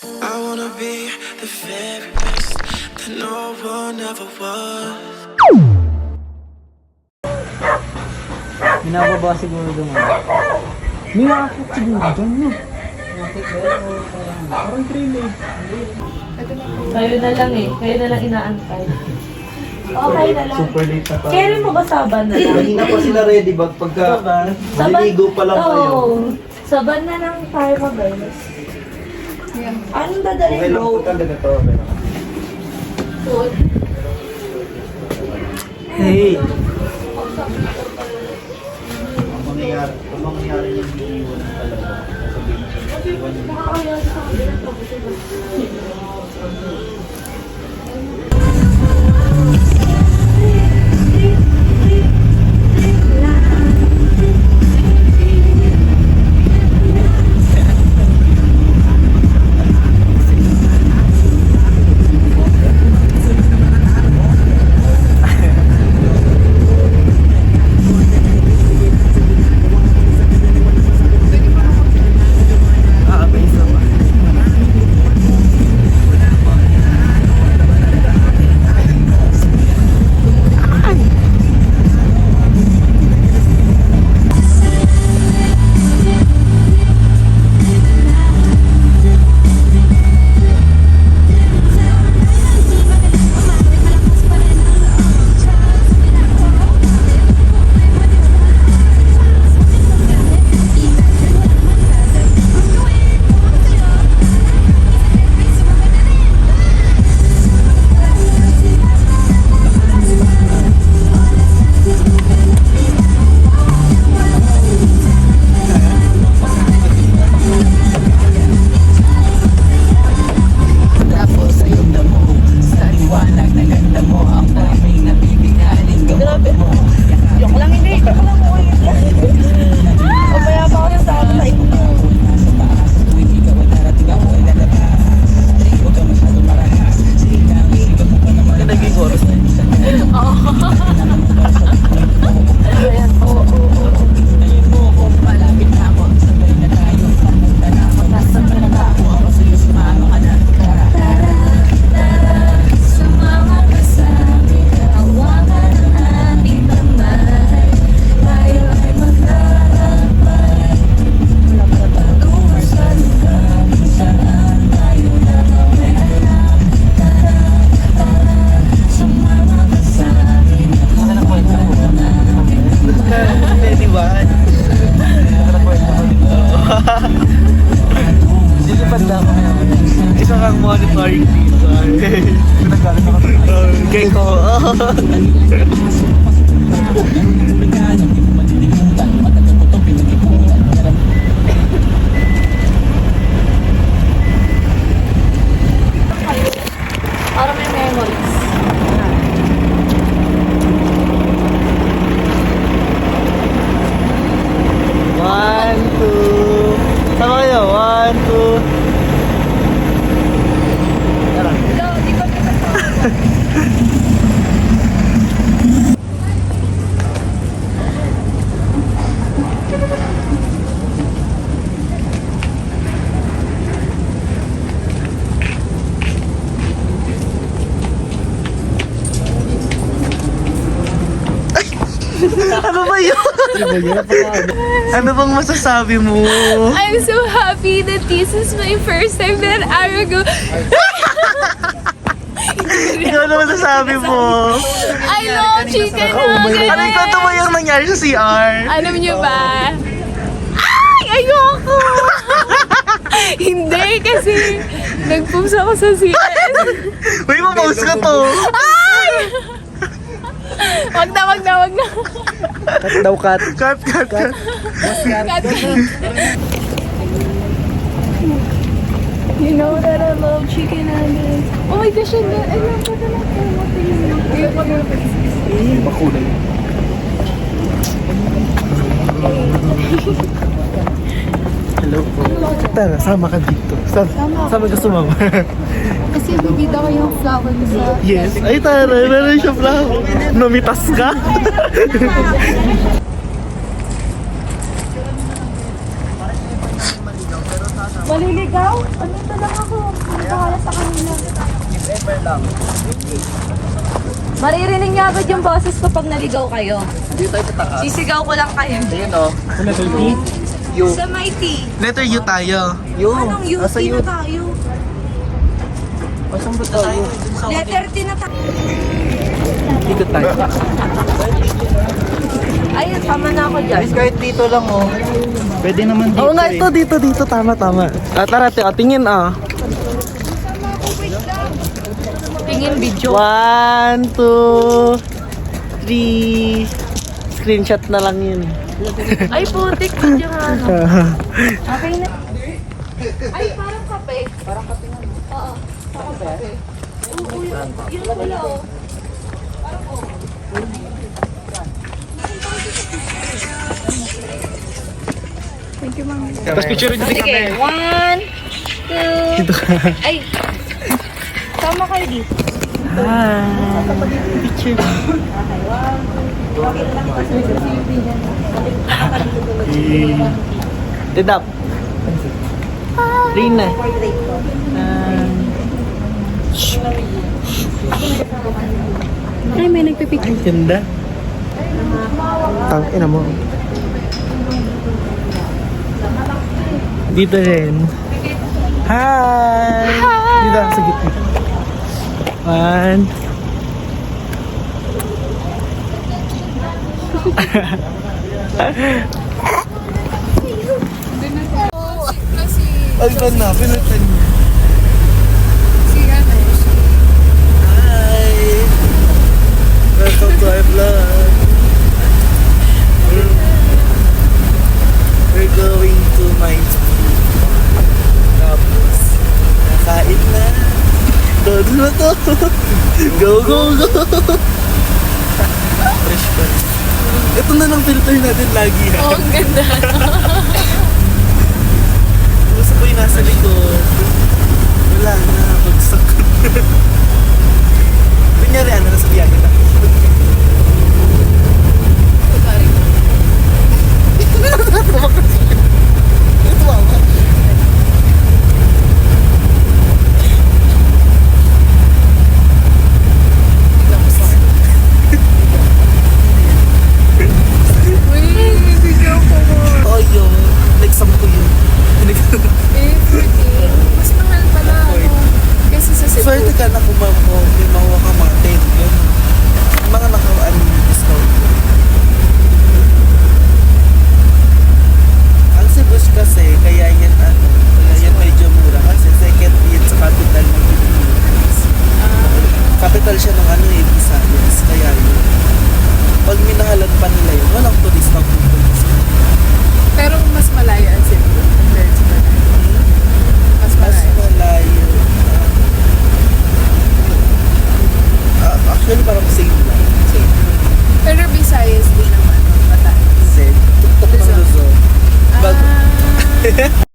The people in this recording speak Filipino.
I wanna be the very best that no one ever was. Binababa siguro doon. May nakakit siguro dyan, no? Parang trail eh. Kayo na lang eh. Kayo na lang inaantay. Okay na lang. Super late na pa. Kailan mo ba saban na lang? Kanina pa sila ready bag pagka maliligo pa lang kayo. Oo. Saban na lang tayo mag-guys. Anong dadalhin Okay lang mo? po talaga to. Food? Hey! Ang mangyayari yung iiwan talaga. Nakakaya sa kanila. Isa kang monitoring dito. Pinagalit ako. Okay ko. Para may memories. One, two. Sama kayo. One, two. Tara. Hello, di ba kita Ano ba yun? Ano bang masasabi mo? I'm so happy that this is my first time that Arago. Ikaw ano masasabi mo? I love chicken nuggets. Ano yung totoo yung nangyari sa CR? Alam niyo ba? Ay! Ayoko! Hindi kasi nag-poops ako sa CR. Uy, ma-post ka to. Ay! Wag na. Cut daw, cut. Cut. Cut. You know that I love chicken nuggets. Oh my gosh, I love Makulay. Hello po. Tara, sama ka dito. Sama ka sumama. Kasi bibida ko yung flower sa... Yes. Ay, tara. Meron siya flower. Nomitas ka? Maliligaw? Ano ito lang ako? Maririnig niya agad yung boses ko pag naligaw kayo. Dito tayo sa taas. Sisigaw ko lang kayo. Ayun o. Letter T? U. Sa Mighty. Letter U tayo. U. Anong U? Asa Sino U? tayo? Asan ba tayo? Letter T na tayo. Dito tayo. Ayun, tama na ako dyan. Guys, kahit dito lang oh. Pwede naman dito Oo nga, ito, dito. Tama. Tara, tingin Tingin video. 1, 2, 3. Screenshot na lang yun. Ay, putik. Video nga. Ano. Okay na. Ay, parang kape. Parang kape nga. Oo, parang kape. Oo, yun wala oh. Thank you, ma'am. Tapos picture din Sige, 1, 2, ay. Sama kayo dito. Picture. Dedap. Rina. Ay, may nagpipicture. Ganda. Tangina mo. Dito rin. Hi! Dito sa gitna. 1. Ay, ba na? Pinatan niya. Hi! Welcome to our vlog. We're going to Mines Food. Tapos, nakain na. Doon na to. Go! Fresh pa. Ito na lang filter natin lagi. Oh, ang ganda. Gusto ko yung nasa likod. Wala na. Bagsak. Kunyari, nasa biyahe na. Oh, yun. Exam ko yun. Mas mahal pala, ano, kasi sa Cebu. Swerte ka na kung may makuha ka mga 10. Yun. Yung mga nakawaan yung discount. Ang Cebu kasi, kaya yan medyo mura. Kasi second yan sa capital ng Pilipinas. Capital siya ng Visayas. Kaya yun. Pag minahalan pa nila yun, walang turista kung turista. Pero mas malayo ang Cebu compared sa Manila. Mas Mas malayo. malayo. Actually, parang same lang. Pero Visayas din naman. Bataan. Zen. Tuktok ng Luzon. Luzon. Bag- Ah.